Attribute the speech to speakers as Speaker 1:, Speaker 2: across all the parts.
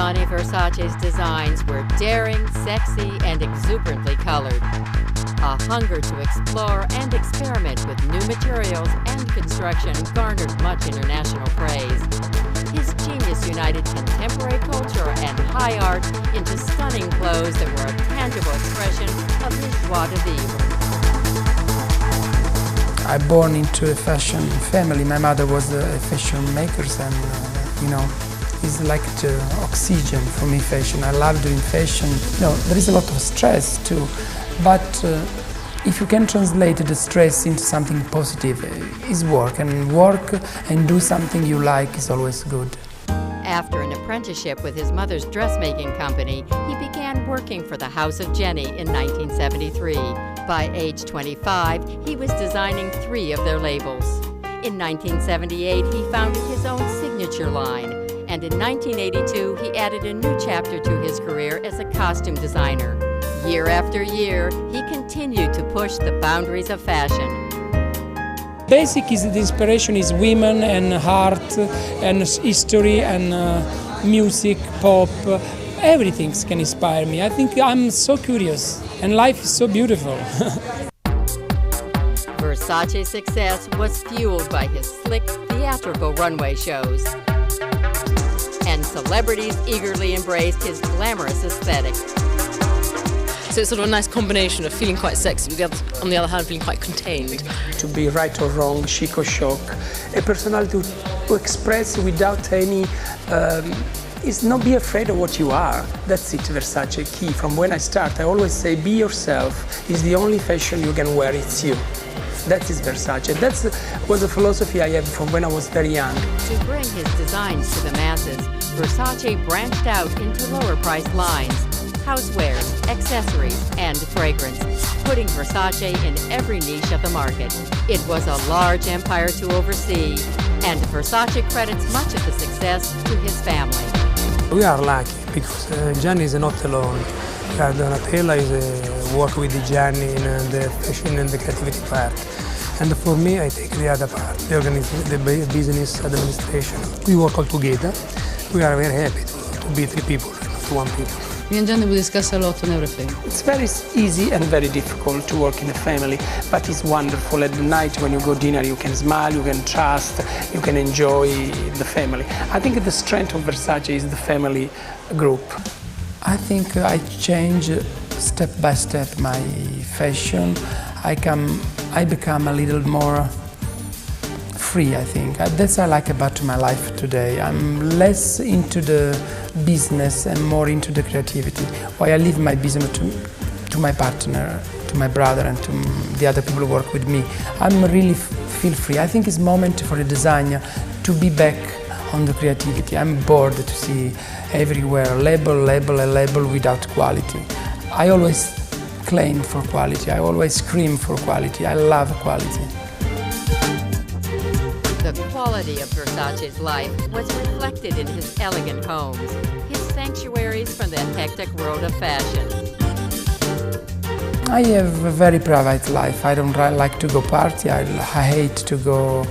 Speaker 1: Gianni Versace's designs were daring, sexy, and exuberantly colored. A hunger to explore and experiment with new materials and construction garnered much international praise. His genius united contemporary culture and high art into stunning clothes that were a tangible expression of his joie de vivre.
Speaker 2: I'm born into a fashion family. My mother was a fashion maker, and it's like the oxygen for me, fashion. I love doing fashion. There is a lot of stress too, but if you can translate the stress into something positive, it's work, and do something you like is always good.
Speaker 1: After an apprenticeship with his mother's dressmaking company, he began working for the House of Jenny in 1973. By age 25, he was designing 3 of their labels. In 1978, he founded his own signature line, and in 1982, he added a new chapter to his career as a costume designer. Year after year, he continued to push the boundaries of fashion.
Speaker 2: Basic is the inspiration is women and art and history and music, pop. Everything can inspire me. I think I'm so curious and life is so beautiful.
Speaker 1: Versace's success was fueled by his slick, theatrical runway shows. And celebrities eagerly embraced his glamorous aesthetic.
Speaker 3: So it's sort of a nice combination of feeling quite sexy, on the other hand feeling quite contained.
Speaker 2: To be right or wrong, chic or shock, a personality to express without any, is not be afraid of what you are. That's it, Versace key. From when I start, I always say be yourself. It's the only fashion you can wear, it's you. That is Versace. That was a philosophy I have from when I was very young.
Speaker 1: To bring his designs to the masses, Versace branched out into lower-priced lines, housewares, accessories, and fragrance, putting Versace in every niche of the market. It was a large empire to oversee, and Versace credits much of the success to his family.
Speaker 4: We are lucky because Gianni is not alone. Donatella is work with Gianni in the fashion and the creativity part. And for me, I take the other part, the business administration. We work all together. We are very happy to be 3 people, not 1 people.
Speaker 3: Me and Gianni, we discuss a lot on everything.
Speaker 2: It's very easy and very difficult to work in a family, but it's wonderful. At night when you go dinner, you can smile, you can trust, you can enjoy the family. I think the strength of Versace is the family group. I think I change step by step my fashion. I become a little more free, I think. That's what I like about my life today. I'm less into the business and more into the creativity. Why I leave my business to my partner, to my brother, and to the other people who work with me. I'm really feel free. I think it's moment for a designer to be back on the creativity. I'm bored to see everywhere label without quality. I always claim for quality. I always scream for quality. I love quality.
Speaker 1: The quality of Versace's life was reflected in his elegant homes, his sanctuaries from the hectic world of fashion.
Speaker 2: I have a very private life. I don't like to go party. I hate to go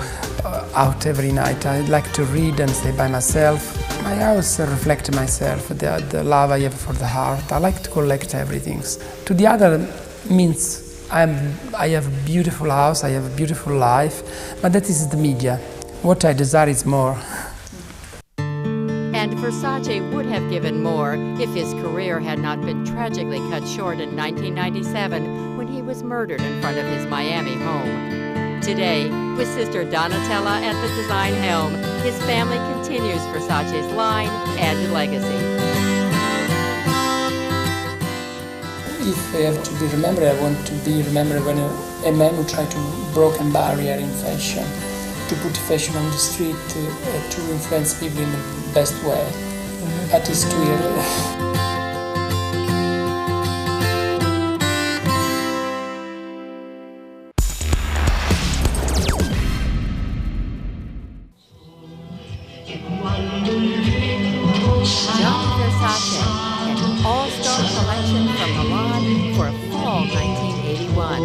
Speaker 2: out every night. I like to read and stay by myself. My house reflects myself, the love I have for the heart. I like to collect everything. To the other means I have a beautiful house, I have a beautiful life, but that is the media. What I desire is more.
Speaker 1: And Versace would have given more if his career had not been tragically cut short in 1997 when he was murdered in front of his Miami home. Today, with sister Donatella at the design helm, his family continues Versace's line and legacy.
Speaker 2: If I have to be remembered, I want to be remembered when a man who tried to break a barrier in fashion, to put fashion on the street, to influence people in the best way. But it's too early.
Speaker 1: Gianni Versace, an all-star collection from Milan for fall 1981.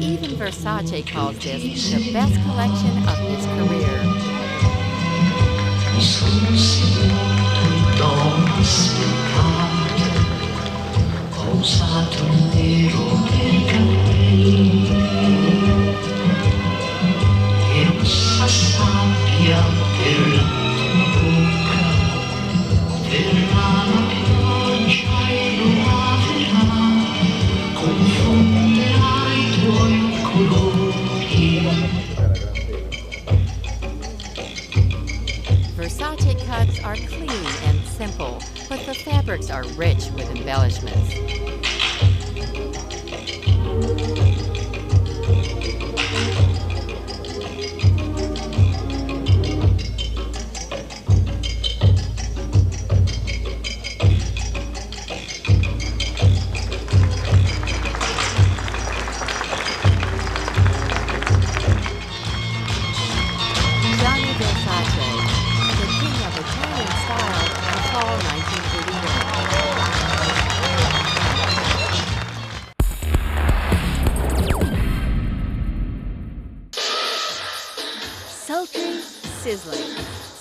Speaker 1: Even Versace calls this the best collection of his career. Versace cuts are clean and simple, but the fabrics are rich with embellishments. Gianni Versace, the king of Italian style in fall 1981.
Speaker 5: Sultry, sizzling.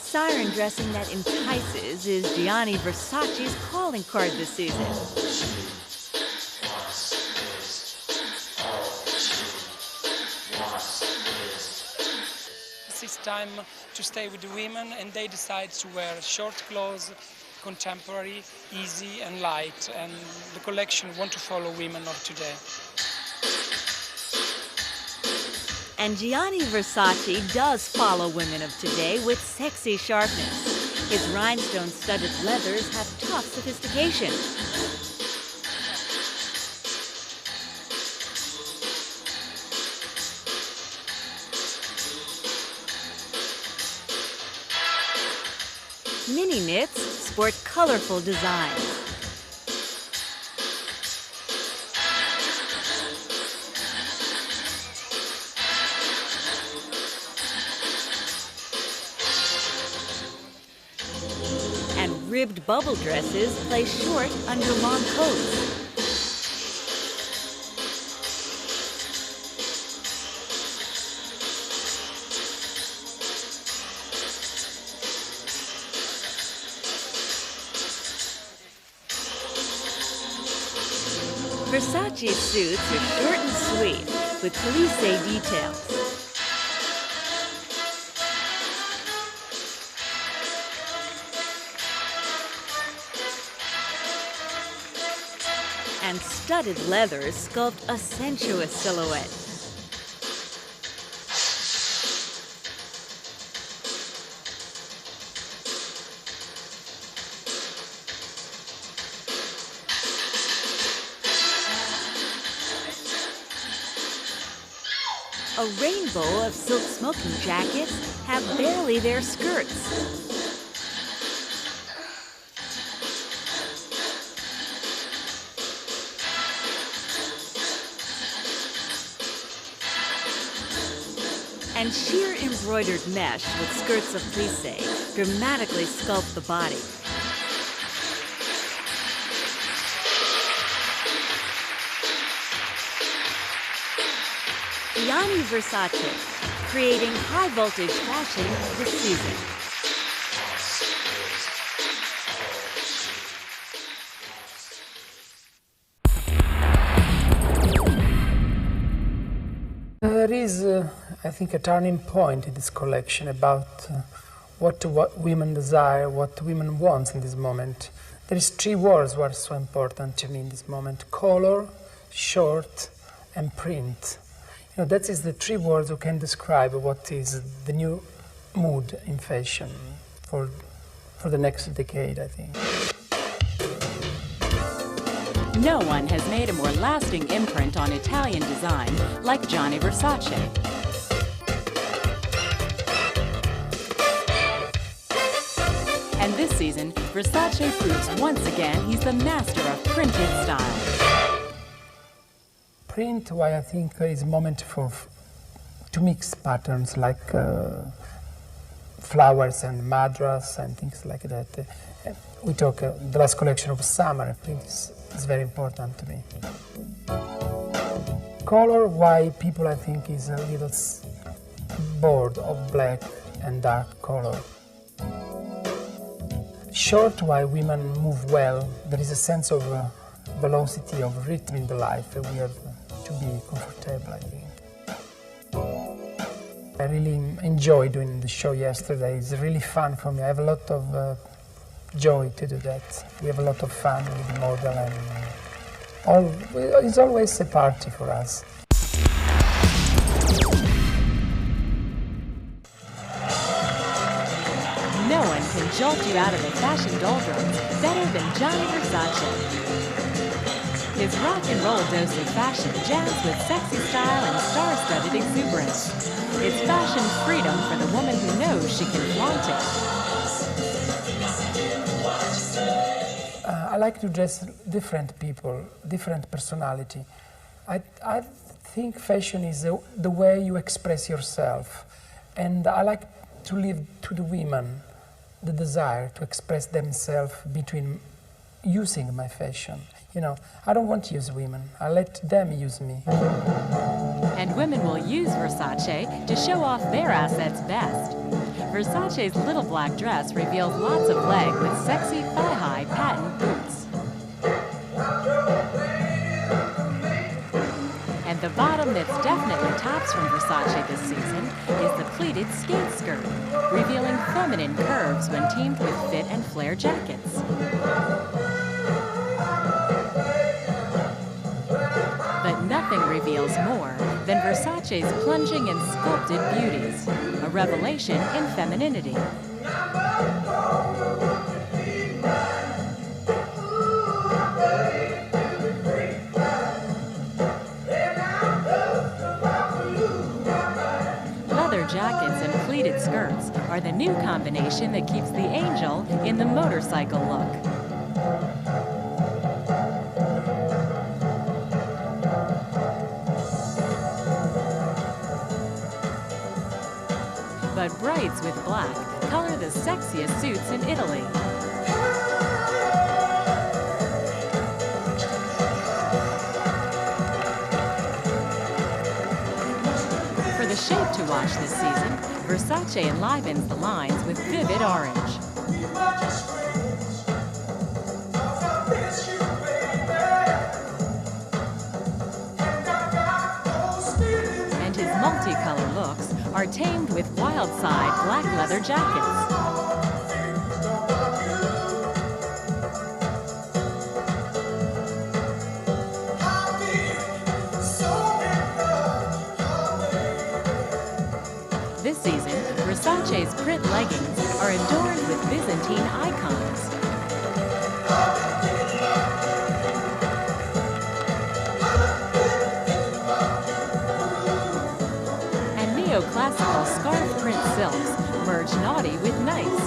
Speaker 5: Siren dressing that entices is Gianni Versace's calling card this season.
Speaker 2: It's time to stay with the women, and they decide to wear short clothes, contemporary, easy and light, and the collection want to follow women of today.
Speaker 5: And Gianni Versace does follow women of today with sexy sharpness. His rhinestone-studded leathers have tough sophistication. Mini knits sport colorful designs. And ribbed bubble dresses play short under long coats. Versace suits are short and sweet, with plissé details. And studded leathers sculpt a sensuous silhouette. A rainbow of silk smoking jackets have barely their skirts. And sheer embroidered mesh with skirts of plissé dramatically sculpt the body. Gianni Versace, creating high-voltage fashion this season.
Speaker 2: There is, I think, a turning point in this collection about what women desire, what women want in this moment. There is three words that are so important to me in this moment: color, short, and print. You know, that is the three words who can describe what is the new mood in fashion for the next decade, I think.
Speaker 6: No one has made a more lasting imprint on Italian design like Gianni Versace. And this season, Versace proves once again he's the master of printed style.
Speaker 2: Print, why I think is a moment to mix patterns like flowers and madras and things like that. We talk the last collection of summer. Print is very important to me. Color, why people I think is a little bored of black and dark color. Short, why women move well. There is a sense of velocity, of rhythm in the life, and we have to be comfortable, I think. I really enjoy doing the show yesterday. It's really fun for me. I have a lot of joy to do that. We have a lot of fun with the model, and it's always a party for us.
Speaker 6: No one can jolt you out of the fashion doldrums better than Gianni Versace. His rock and roll dose of fashion jams with sexy style and star-studded exuberance. It's fashion freedom for the woman who knows she can flaunt it.
Speaker 2: I like to dress different people, different personality. I think fashion is the way you express yourself. And I like to leave to the women the desire to express themselves between using my fashion. You know, I don't want to use women. I let them use me.
Speaker 6: And women will use Versace to show off their assets best. Versace's little black dress reveals lots of leg with sexy thigh-high patent boots. And the bottom that's definitely tops from Versace this season is the pleated skate skirt, revealing feminine curves when teamed with fit and flare jackets. But nothing reveals more than Versace's plunging and sculpted beauties, a revelation in femininity. Leather jackets and pleated skirts are the new combination that keeps the angel in the motorcycle look. But brights with black color the sexiest suits in Italy. For the shape to watch this season, Versace enlivens the lines with vivid orange. And his multicolor looks are tamed with wild side black leather jackets. This season, Versace's print leggings are adorned with Byzantine icons. Neoclassical scarf print silks merge naughty with nice.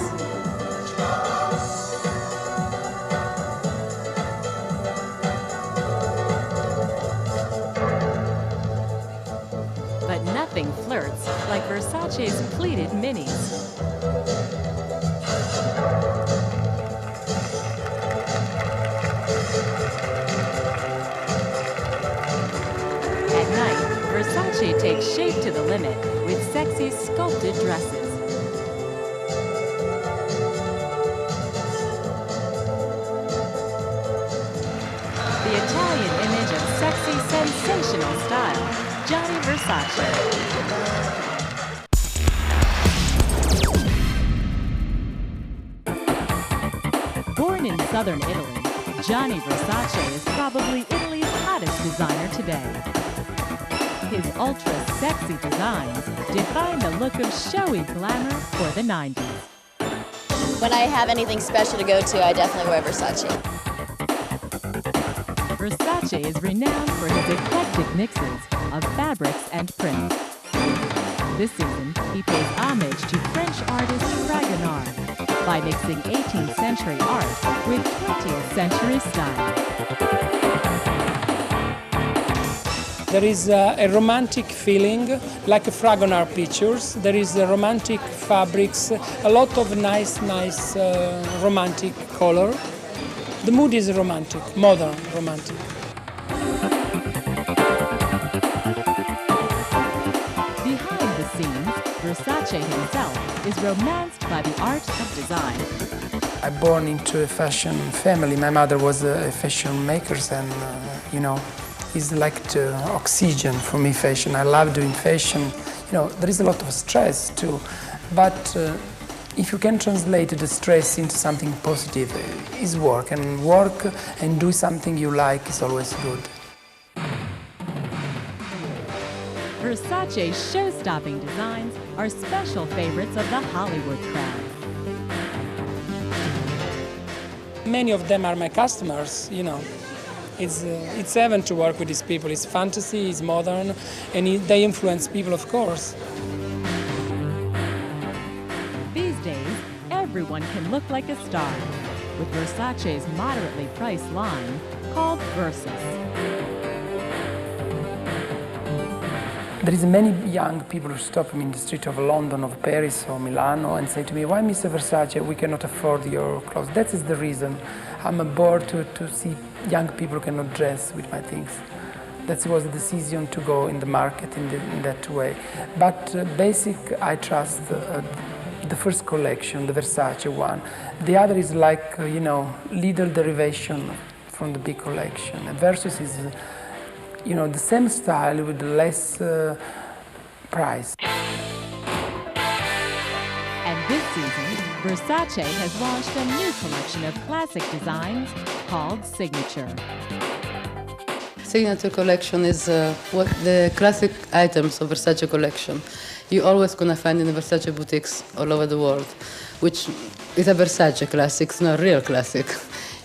Speaker 6: But nothing flirts like Versace's pleated minis. At night, Versace takes shape to the limit with sexy sculpted dresses. The Italian image of sexy, sensational style, Gianni Versace. Born in southern Italy, Gianni Versace is probably Italy's hottest designer today. His ultra-sexy designs define the look of showy glamour for the 90s.
Speaker 7: When I have anything special to go to, I definitely wear Versace.
Speaker 6: Versace is renowned for his eclectic mixes of fabrics and prints. This season, he pays homage to French artist Fragonard by mixing 18th century art with 20th century style.
Speaker 2: There is a romantic feeling, like Fragonard pictures. There is romantic fabrics, a lot of nice romantic color. The mood is romantic, modern romantic.
Speaker 6: Behind the scenes, Versace himself is romanced by the art of design.
Speaker 2: I'm born into a fashion family. My mother was a fashion maker, and you know, it's like the oxygen for me, fashion. I love doing fashion. there is a lot of stress too, but if you can translate the stress into something positive, it's work, and work and do something you like is always good.
Speaker 6: Versace's show-stopping designs are special favorites of the Hollywood crowd.
Speaker 2: Many of them are my customers, It's heaven to work with these people. It's fantasy, it's modern, and they influence people, of course.
Speaker 6: These days, everyone can look like a star with Versace's moderately priced line called VERSACE.
Speaker 2: There is many young people who stop me in the street of London, of Paris or Milano and say to me, why Mr. Versace, we cannot afford your clothes. That is the reason. I'm bored to see young people who cannot dress with my things. That was the decision to go in the market in that way. But basic, I trust the first collection, the Versace one. The other is like, little derivation from the big collection. Versus is the same style with less price.
Speaker 6: And this season, Versace has launched a new collection of classic designs called Signature.
Speaker 8: Signature collection is what the classic items of Versace collection. You always gonna find in the Versace boutiques all over the world, which is a Versace classic, it's not a real classic.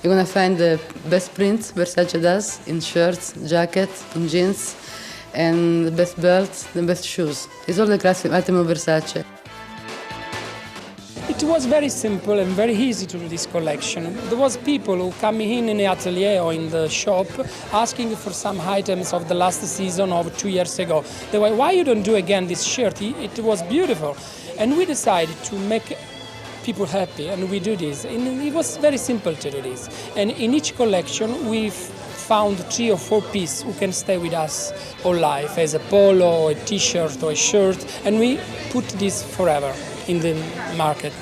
Speaker 8: You're gonna find the best prints Versace does in shirts, jackets, in jeans, and the best belts, the best shoes. It's all the classic item of Versace.
Speaker 2: It was very simple and very easy to do this collection. There was people who come in the atelier or in the shop asking for some items of the last season of 2 years ago. They were, why you don't do again this shirt? It was beautiful. And we decided to make people happy, and we do this. And it was very simple to do this. And in each collection, we found 3 or 4 pieces who can stay with us all life, as a polo, a t-shirt, or a shirt, and we put this forever in the market.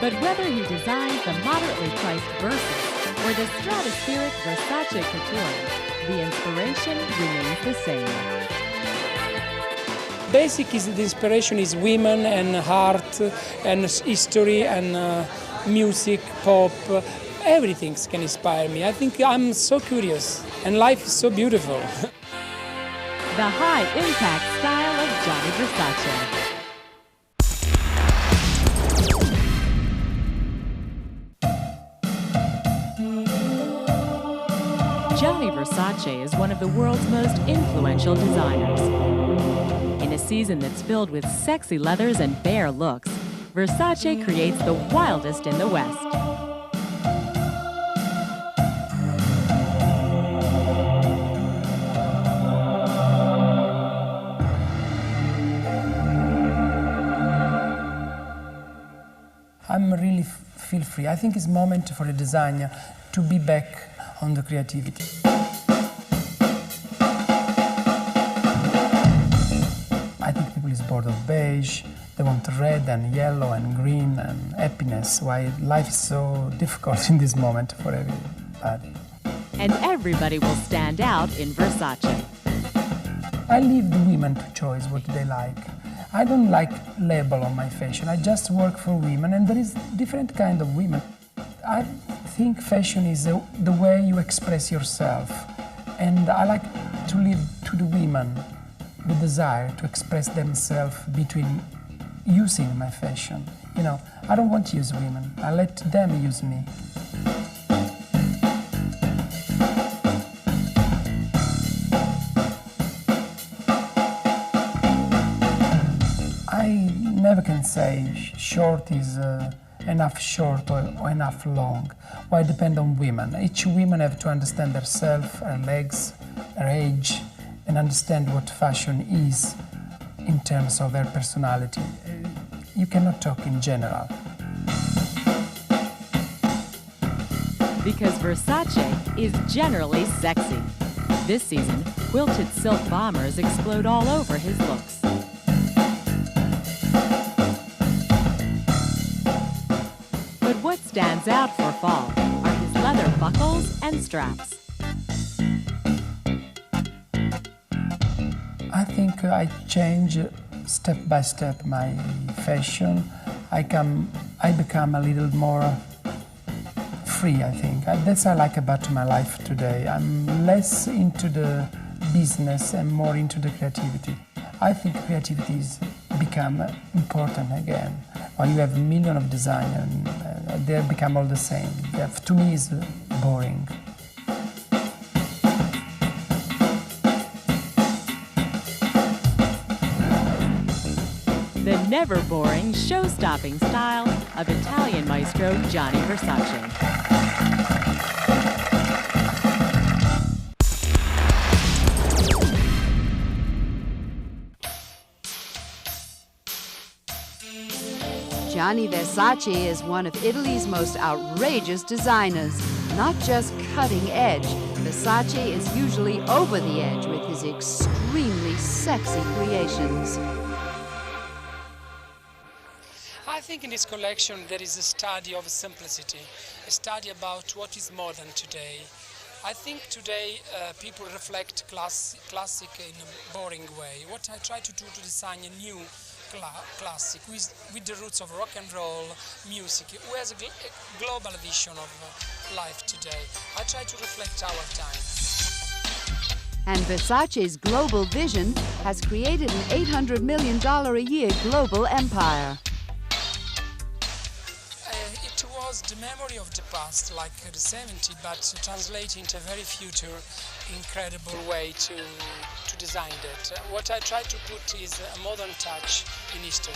Speaker 6: But whether he designs the moderately priced VERSACE or the stratospheric Versace Couture, the inspiration remains the same.
Speaker 2: Basic is the inspiration is women and art and history and music, pop. Everything can inspire me. I think I'm so curious and life is so beautiful.
Speaker 6: The high-impact style of Gianni Versace. Gianni Versace is one of the world's most influential designers. In a season that's filled with sexy leathers and bare looks, Versace creates the wildest in the West.
Speaker 2: I'm really feel free. I think it's moment for a designer to be back on the creativity. I think people is bored of beige. They want red and yellow and green and happiness. Why life is so difficult in this moment for everybody.
Speaker 6: And everybody will stand out in Versace.
Speaker 2: I leave the women to choose what they like. I don't like label on my fashion. I just work for women, and there is different kind of women. I think fashion is the way you express yourself, and I like to leave to the women the desire to express themselves between using my fashion. I don't want to use women. I let them use me. Never can say short is enough short or enough long. Why it depends on women. Each woman have to understand herself, her legs, her age, and understand what fashion is in terms of their personality. You cannot talk in general.
Speaker 6: Because Versace is generally sexy. This season, quilted silk bombers explode all over his looks. What stands out for fall are his leather buckles and straps.
Speaker 2: I think I change step by step my fashion. I become a little more free, I think. That's what I like about my life today. I'm less into the business and more into the creativity. I think creativity has become important again. When you have a million of designers, they become all the same. To me, it's boring.
Speaker 6: The never-boring, show-stopping style of Italian maestro Gianni Versace.
Speaker 1: Gianni Versace is one of Italy's most outrageous designers. Not just cutting edge, Versace is usually over the edge with his extremely sexy creations.
Speaker 2: I think in this collection there is a study of simplicity, a study about what is modern today. I think today people reflect classic in a boring way. What I try to do to design a new classic with the roots of rock and roll music, who has a global vision of life today. I try to reflect our time.
Speaker 1: And Versace's global vision has created an $800 million a year global empire.
Speaker 2: It was the memory of the past, like the 70s, but translated into a very future, incredible way to design it. What I try to put is a modern touch in history.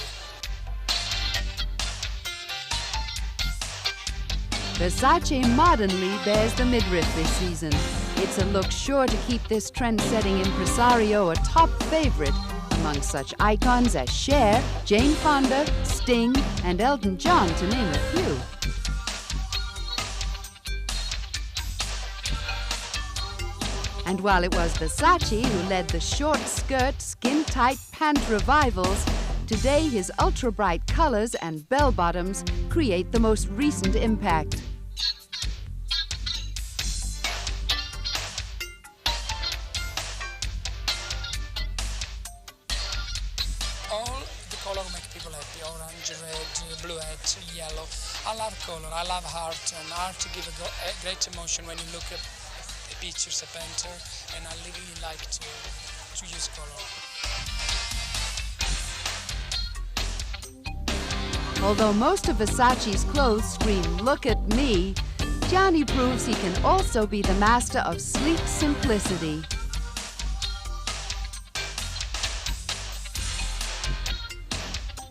Speaker 1: Versace modernly bears the midriff this season. It's a look sure to keep this trend-setting impresario a top favorite among such icons as Cher, Jane Fonda, Sting, and Elton John, to name a few. And while it was Versace who led the short-skirt, skin-tight pant revivals, today his ultra-bright colors and bell-bottoms create the most recent impact.
Speaker 2: All the color make people happy: orange, red, bluette, yellow. I love color, I love art, and art gives a great emotion when you look at pictures, a painter, and I really like to use color.
Speaker 1: Although most of Versace's clothes scream, "Look at me," Gianni proves he can also be the master of sleek simplicity.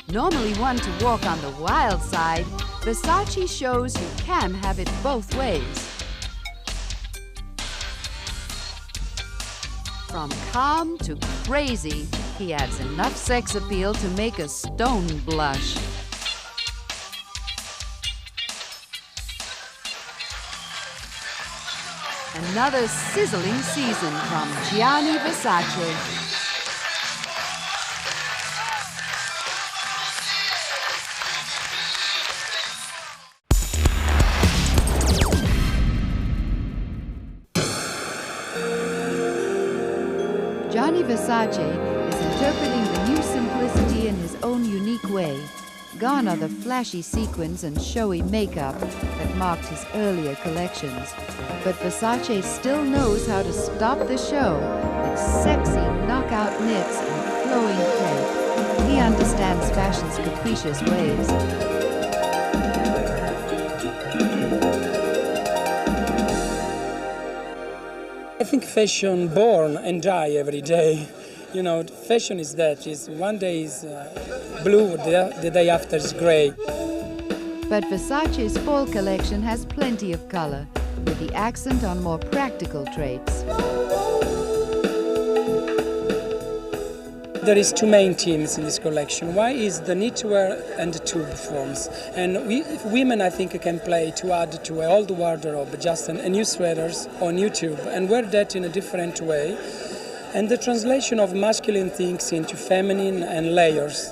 Speaker 1: Normally one to walk on the wild side, Versace shows you can have it both ways. From calm to crazy, he adds enough sex appeal to make a stone blush. Another sizzling season from Gianni Versace. Gianni Versace is interpreting the new simplicity in his own unique way. Gone are the flashy sequins and showy makeup that marked his earlier collections. But Versace still knows how to stop the show with sexy knockout knits and flowing crepe. He understands fashion's capricious ways.
Speaker 2: I think fashion born and die every day. You know, fashion is that. One day is blue, the day after is gray.
Speaker 1: But Versace's fall collection has plenty of color, with the accent on more practical traits.
Speaker 2: There is two main themes in this collection. One is the knitwear and the tube forms. And women, I think, can play to add to an old wardrobe just a new sweaters or new tube and wear that in a different way. And the translation of masculine things into feminine and layers.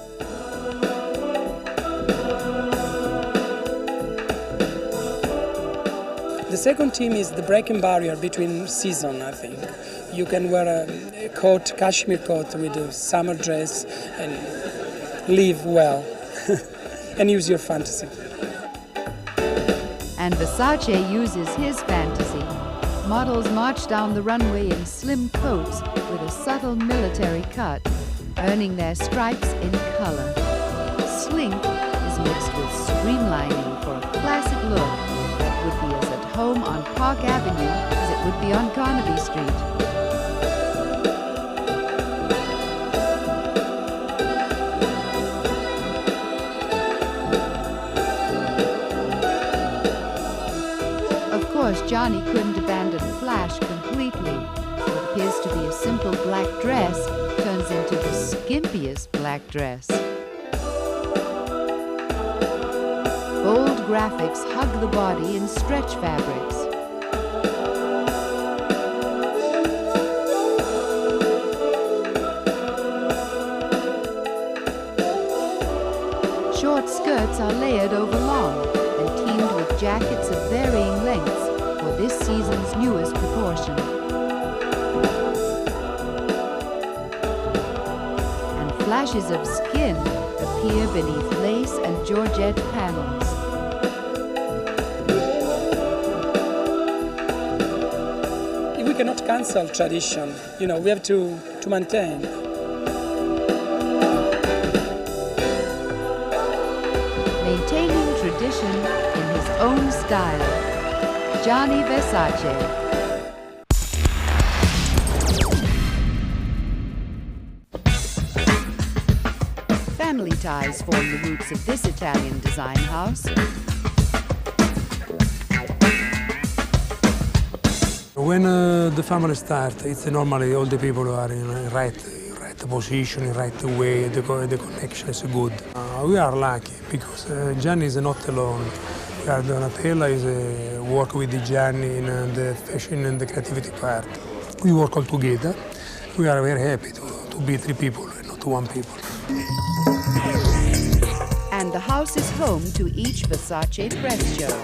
Speaker 2: The second theme is the breaking barrier between season, I think. You can wear a coat, cashmere coat with a summer dress and live well and use your fantasy.
Speaker 9: And Versace uses his fantasy. Models march down the runway in slim coats with a subtle military cut, earning their stripes in color. Slink is mixed with streamlining for a classic look that would be as at home on Park Avenue as it would be on Carnaby Street. Of course, Gianni couldn't abandon flash completely. What appears to be a simple black dress turns into the skimpiest black dress. Bold graphics hug the body in stretch fabrics. Short skirts are layered over long and teamed with jackets of varying lengths for this season's newest proportion. And flashes of skin appear beneath lace and georgette panels.
Speaker 2: We cannot cancel tradition, we have to maintain.
Speaker 9: Maintaining tradition in his own style. Gianni Versace. Family ties form the roots of this Italian design house.
Speaker 4: When the family starts, it's normally all the people are in the right position, in the right way, the connection is good. We are lucky because Gianni is not alone. Donatella is work with Gianni in the fashion and the creativity part. We work all together. We are very happy to be 3 people and not 1 people.
Speaker 9: And the house is home to each Versace press show.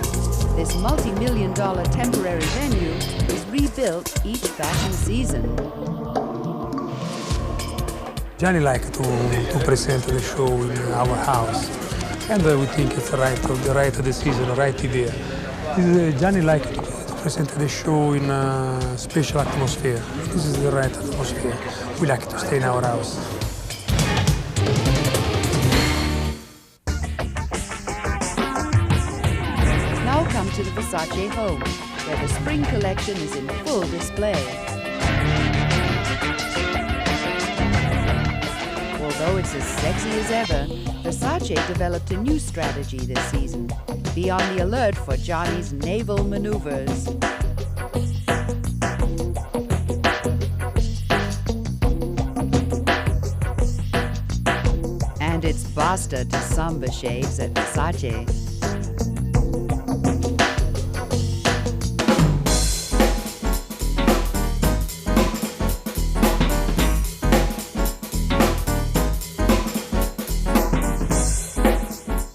Speaker 9: This multi-million-dollar temporary venue is rebuilt each fashion season.
Speaker 4: Gianni likes to present the show in our house, and we think it's the right decision, the right idea. Gianni likes to present the show in a special atmosphere. This is the right atmosphere. We like to stay in our house.
Speaker 9: Now come to the Versace home, where the spring collection is in full display. Although it's as sexy as ever, Versace developed a new strategy this season. Be on the alert for Gianni's naval maneuvers. And it's basta to samba shades at Versace.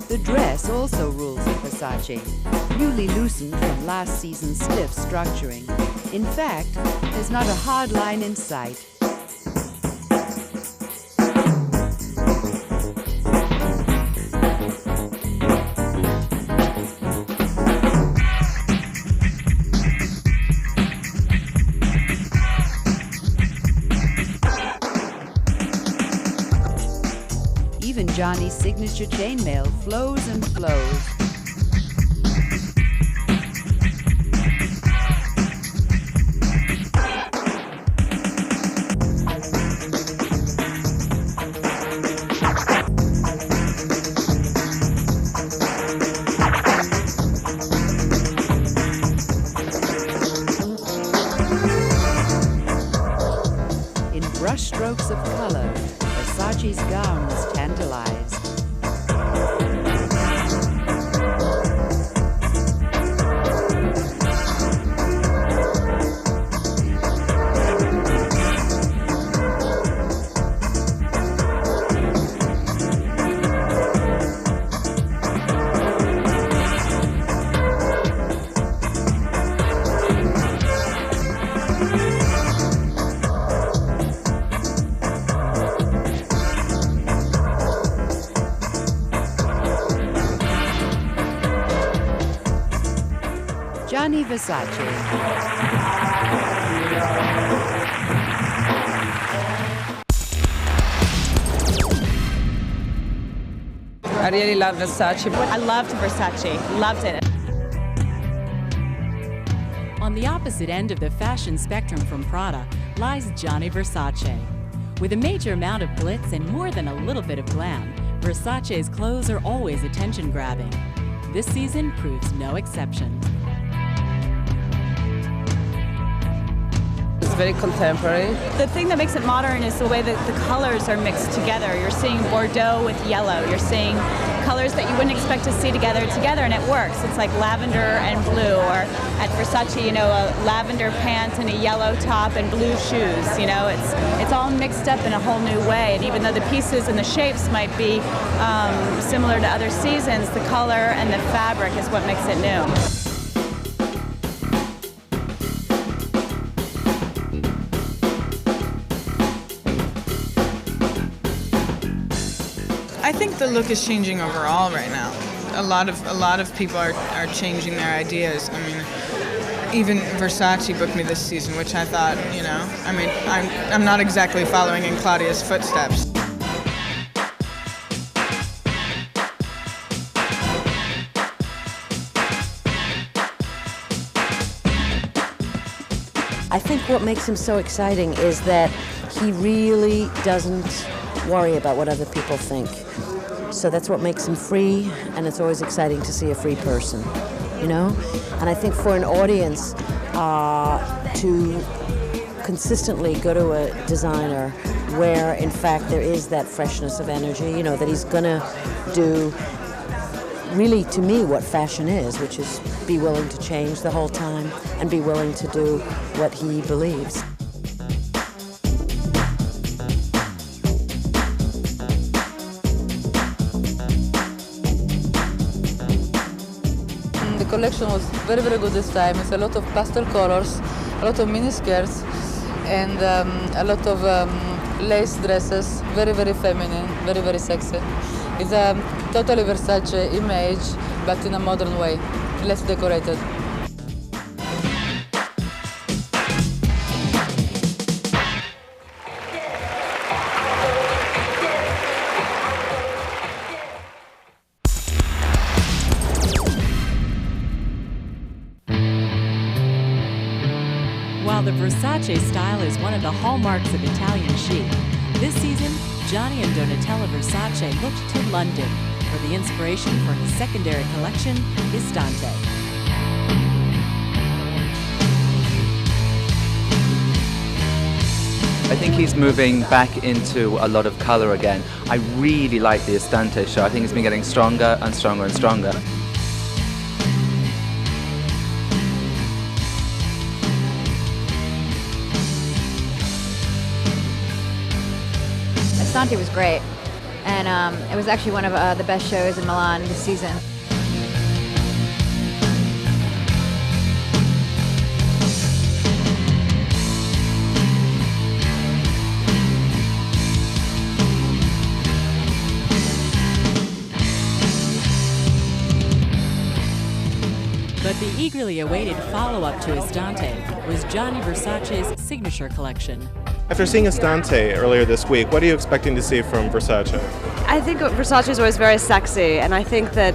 Speaker 9: The dress also rules at Versace, newly loosened from last season's stiff structuring. In fact, there's not a hard line in sight. Even Gianni's signature chainmail flows and flows. In brushstrokes of color, Versace's gowns tantalize. Gianni Versace.
Speaker 10: I really love Versace.
Speaker 11: I loved Versace, loved it.
Speaker 6: On the opposite end of the fashion spectrum from Prada lies Gianni Versace. With a major amount of glitz and more than a little bit of glam, Versace's clothes are always attention-grabbing. This season proves no exception.
Speaker 10: It's very contemporary.
Speaker 11: The thing that makes it modern is the way that the colors are mixed together. You're seeing Bordeaux with yellow. You're seeing colors that you wouldn't expect to see together, and it works. It's like lavender and blue, or at Versace, you know, a lavender pant and a yellow top and blue shoes. You know, it's all mixed up in a whole new way. And even though the pieces and the shapes might be similar to other seasons, the color and the fabric is what makes it new.
Speaker 12: I think the look is changing overall right now. A lot of people are changing their ideas. I mean, even Versace booked me this season, which I thought, you know, I mean, I'm not exactly following in Claudia's footsteps.
Speaker 13: I think what makes him so exciting is that he really doesn't worry about what other people think. So that's what makes him free, and it's always exciting to see a free person, you know? And I think for an audience to consistently go to a designer where, in fact, there is that freshness of energy, you know, that he's gonna do really, to me, what fashion is, which is be willing to change the whole time and be willing to do what he believes.
Speaker 8: The collection was very, very good this time. It's a lot of pastel colors, a lot of mini skirts, and a lot of lace dresses, very, very feminine, very, very sexy. It's a totally Versace image, but in a modern way, less decorated.
Speaker 6: While the Versace style is one of the hallmarks of Italian chic, this season, Gianni and Donatella Versace looked to London for the inspiration for his secondary collection, Istante.
Speaker 14: I think he's moving back into a lot of color again. I really like the Istante show. I think it's been getting stronger and stronger and stronger.
Speaker 15: Istante was great, and it was actually one of the best shows in Milan this season.
Speaker 6: But the eagerly awaited follow-up to Istante was Gianni Versace's signature collection.
Speaker 16: After seeing Istante earlier this week, what are you expecting to see from Versace?
Speaker 17: I think Versace is always very sexy, and I think that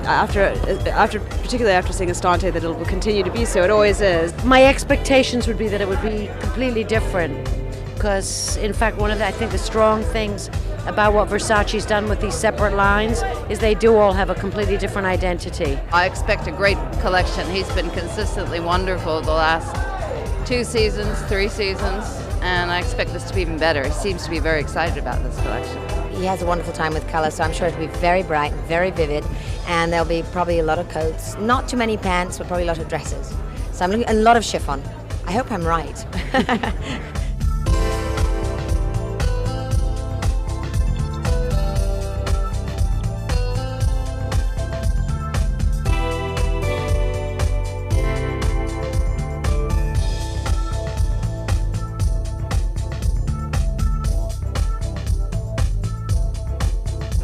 Speaker 17: particularly after seeing Istante, that it will continue to be so. It always is.
Speaker 13: My expectations would be that it would be completely different, because in fact one of the, I think the strong things about what Versace's done with these separate lines is they do all have a completely different identity.
Speaker 18: I expect a great collection. He's been consistently wonderful the last 2 seasons, 3 seasons, and I expect this to be even better. He seems to be very excited about this collection.
Speaker 19: He has a wonderful time with colour, so I'm sure it'll be very bright, very vivid, and there'll be probably a lot of coats. Not too many pants, but probably a lot of dresses. So I'm looking at a lot of chiffon. I hope I'm right.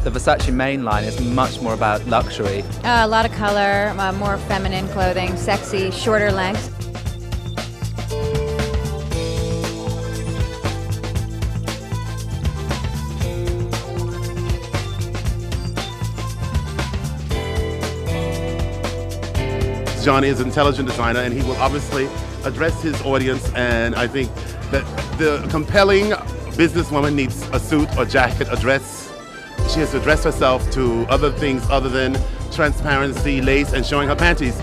Speaker 14: The Versace main line is much more about luxury.
Speaker 15: A lot of color, more feminine clothing, sexy, shorter lengths.
Speaker 20: Gianni is an intelligent designer, and he will obviously address his audience, and I think that the compelling businesswoman needs a suit or jacket, a dress. She has to dress herself to other things other than transparency, lace, and showing her panties.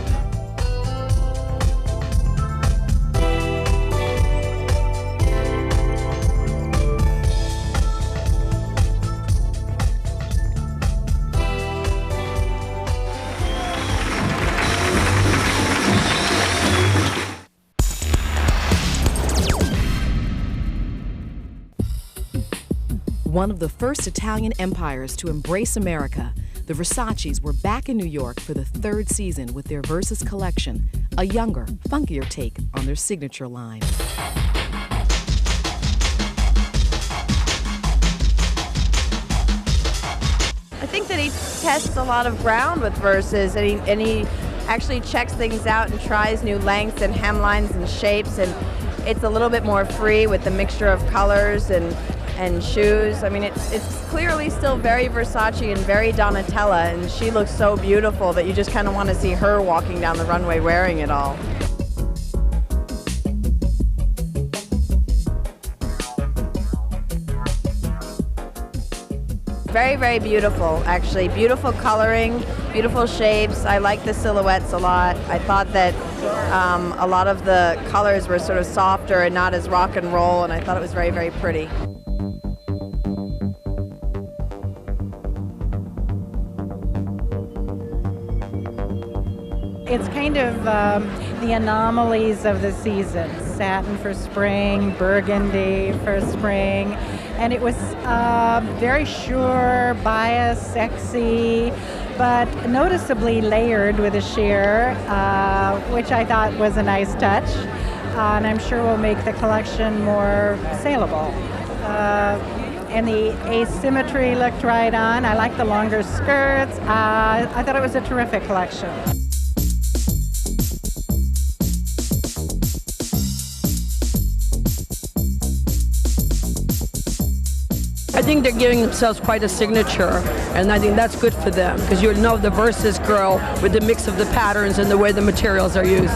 Speaker 21: One of the first Italian empires to embrace America, the Versaces were back in New York for the third season with their Versace collection, a younger, funkier take on their signature line.
Speaker 22: I think that he tests a lot of ground with Versace, and he actually checks things out and tries new lengths and hemlines and shapes, and it's a little bit more free with the mixture of colors and shoes. I mean, it's clearly still very Versace and very Donatella, and she looks so beautiful that you just kind of want to see her walking down the runway wearing it all. Very, very beautiful, actually. Beautiful coloring, beautiful shapes. I like the silhouettes a lot. I thought that a lot of the colors were sort of softer and not as rock and roll, and I thought it was very, very pretty.
Speaker 23: It's kind of the anomalies of the season. Satin for spring, burgundy for spring, and it was very sure, biased, sexy, but noticeably layered with a sheer, which I thought was a nice touch, and I'm sure will make the collection more saleable. And the asymmetry looked right on. I like the longer skirts. I thought it was a terrific collection.
Speaker 24: I think they're giving themselves quite a signature, and I think that's good for them, because you'll know the Versace girl with the mix of the patterns and the way the materials are used.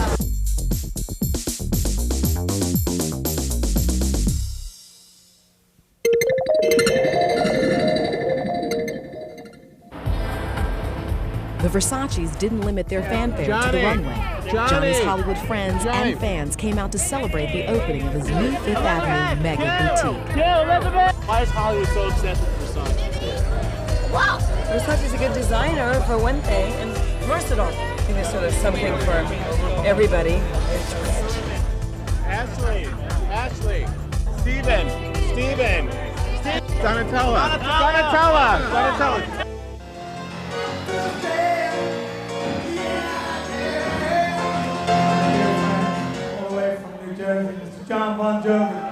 Speaker 21: The Versaces didn't limit their fanfare to the runway. Johnny's Hollywood friends and fans came out to celebrate the opening of his new Fifth Avenue mega boutique.
Speaker 25: Why is Hollywood so obsessed with Versace?
Speaker 26: Wow! Versace's a good designer, for one thing, and versatile. I think there's sort of something for everybody.
Speaker 25: Ashley, Steven, Donatella.
Speaker 27: All the way from New Jersey, Mr. John Bon Jovi.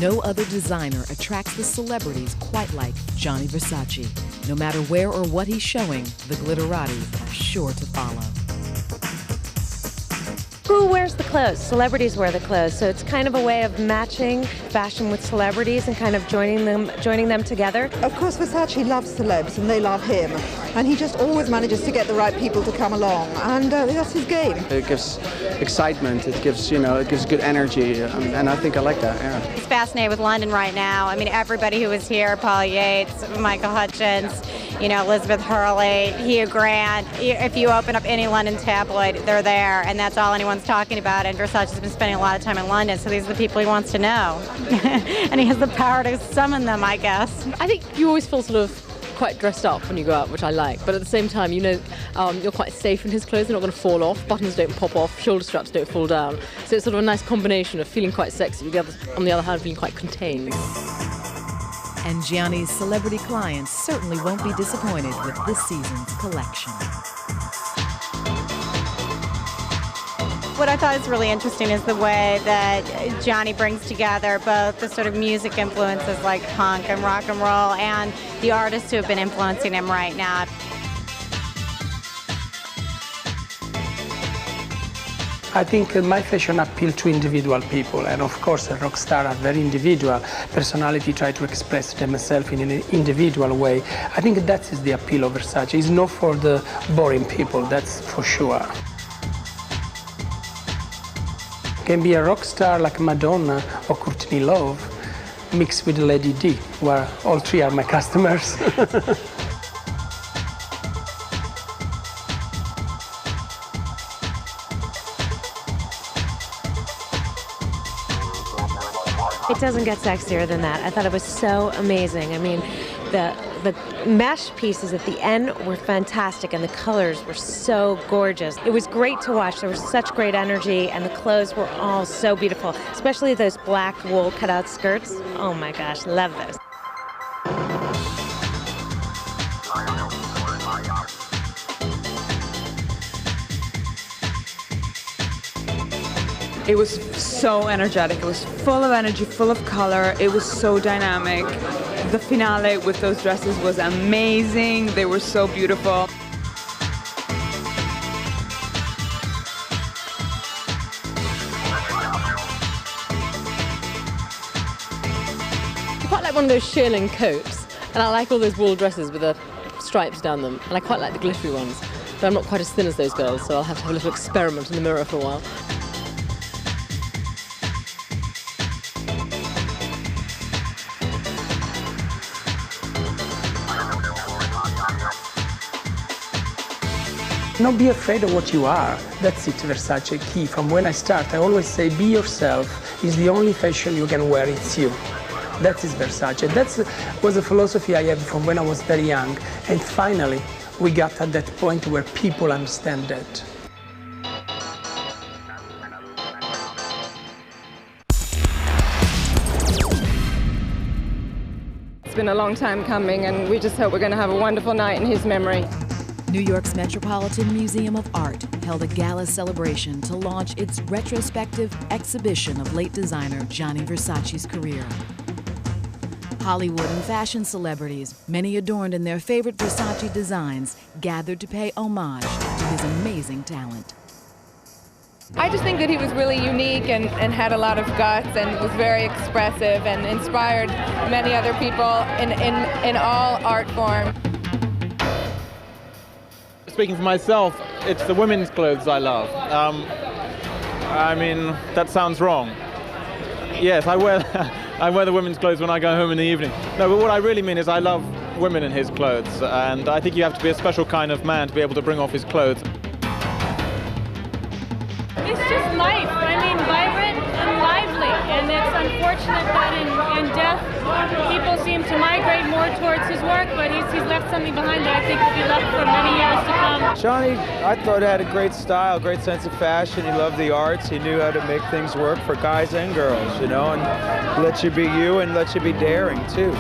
Speaker 21: No other designer attracts the celebrities quite like Gianni Versace. No matter where or what he's showing, the glitterati are sure to follow.
Speaker 28: Who wears the clothes? Celebrities wear the clothes, so it's kind of a way of matching fashion with celebrities and kind of joining them together.
Speaker 29: Of course, Versace loves celebs and they love him, and he just always manages to get the right people to come along, and that's his game.
Speaker 30: It gives excitement. It gives good energy, and I think I like that. Yeah.
Speaker 31: He's fascinated with London right now. I mean, everybody who was here, Paul Yates, Michael Hutchins, Elizabeth Hurley, Hugh Grant. If you open up any London tabloid, they're there, and that's all anyone's talking about. And Versace's been spending a lot of time in London, so these are the people he wants to know. And he has the power to summon them, I guess.
Speaker 3: I think you always feel sort of quite dressed up when you go out, which I like. But at the same time, you know, you're quite safe in his clothes. They're not going to fall off. Buttons don't pop off. Shoulder straps don't fall down. So it's sort of a nice combination of feeling quite sexy, with on the other hand, feeling quite contained.
Speaker 21: And Gianni's celebrity clients certainly won't be disappointed with this season's collection.
Speaker 31: What I thought is really interesting is the way that Gianni brings together both the sort of music influences like punk and rock and roll and the artists who have been influencing him right now.
Speaker 30: I think my fashion appeals to individual people, and of course a rock star are very individual. Personality try to express themselves in an individual way. I think that is the appeal of Versace. It's not for the boring people, that's for sure. Can be a rock star like Madonna or Courtney Love mixed with Lady D, where all three are my customers.
Speaker 28: It doesn't get sexier than that. I thought it was so amazing. I mean, the mesh pieces at the end were fantastic, and the colors were so gorgeous. It was great to watch. There was such great energy, and the clothes were all so beautiful, especially those black wool cutout skirts. Oh my gosh, love those.
Speaker 1: It was so energetic. It was full of energy, full of color. It was so dynamic. The finale with those dresses was amazing. They were so beautiful.
Speaker 3: I quite like one of those shearling coats, and I like all those wool dresses with the stripes down them, and I quite like the glittery ones. But I'm not quite as thin as those girls, so I'll have to have a little experiment in the mirror for a while.
Speaker 30: Not be afraid of what you are. That's it, Versace key. From when I start, I always say, be yourself. It's the only fashion you can wear, it's you. That is Versace. That was a philosophy I had from when I was very young. And finally, we got at that point where people understand that.
Speaker 26: It's been a long time coming, and we just hope we're going to have a wonderful night in his memory.
Speaker 21: New York's Metropolitan Museum of Art held a gala celebration to launch its retrospective exhibition of late designer Gianni Versace's career. Hollywood and fashion celebrities, many adorned in their favorite Versace designs, gathered to pay homage to his amazing talent.
Speaker 2: I just think that he was really unique and had a lot of guts and was very expressive and inspired many other people in all art forms.
Speaker 25: Speaking for myself, it's the women's clothes I love. I mean, that sounds wrong. Yes, I wear the women's clothes when I go home in the evening. No, but what I really mean is I love women in his clothes, and I think you have to be a special kind of man to be able to bring off his clothes.
Speaker 4: It's just life. I mean, vibrant and lively, and it's unfortunate that in death people seem to migrate more towards his work, but he's left something behind that I think will be left for many years to come.
Speaker 5: Gianni, I thought, had a great style, great sense of fashion. He loved the arts. He knew how to make things work for guys and girls, you know, and let you be you and let you be daring, too.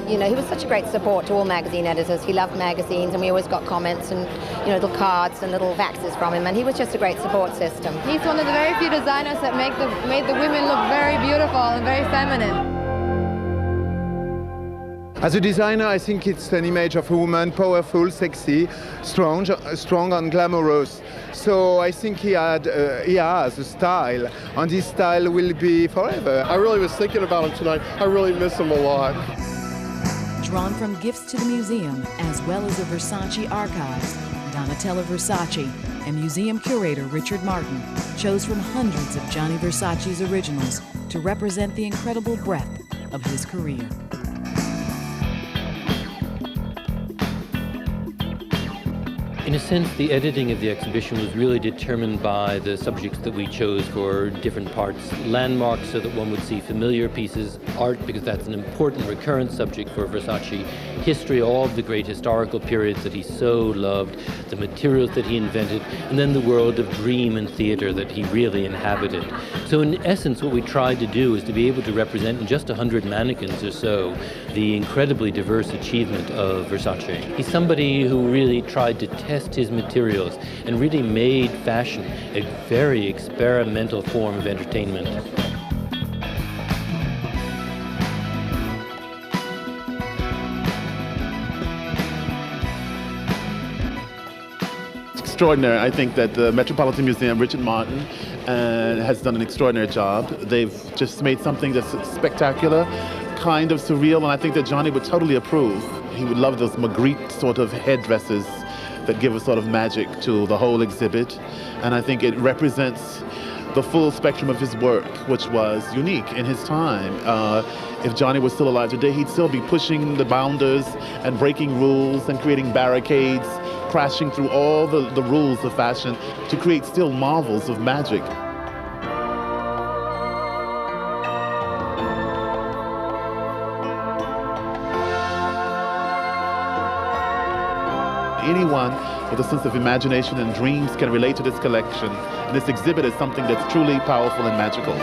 Speaker 19: You know, he was such a great support to all magazine editors. He loved magazines, and we always got comments and, you know, little cards and little faxes from him, and he was just a great support system.
Speaker 6: He's one of the very few designers that made the women look very beautiful and very feminine.
Speaker 7: As a designer, I think it's an image of a woman, powerful, sexy, strong and glamorous. So I think he has a style, and his style will be forever.
Speaker 8: I really was thinking about him tonight. I really miss him a lot.
Speaker 21: Drawn from gifts to the museum, as well as the Versace archives, Donatella Versace and museum curator Richard Martin chose from hundreds of Gianni Versace's originals to represent the incredible breadth of his career.
Speaker 9: In a sense, the editing of the exhibition was really determined by the subjects that we chose for different parts. Landmarks, so that one would see familiar pieces, art, because that's an important recurrent subject for Versace, history, all of the great historical periods that he so loved, the materials that he invented, and then the world of dream and theater that he really inhabited. So in essence, what we tried to do is to be able to represent in just 100 mannequins or so the incredibly diverse achievement of Versace. He's somebody who really tried to test his materials and really made fashion a very experimental form of entertainment.
Speaker 10: Extraordinary. I think that the Metropolitan Museum, Richard Martin, has done an extraordinary job. They've just made something that's spectacular, kind of surreal, and I think that Gianni would totally approve. He would love those Magritte sort of headdresses that give a sort of magic to the whole exhibit, and I think it represents the full spectrum of his work, which was unique in his time. If Gianni was still alive today, he'd still be pushing the boundaries and breaking rules and creating barricades, crashing through all the rules of fashion to create still marvels of magic. Anyone with a sense of imagination and dreams can relate to this collection. And this exhibit is something that's truly powerful and magical.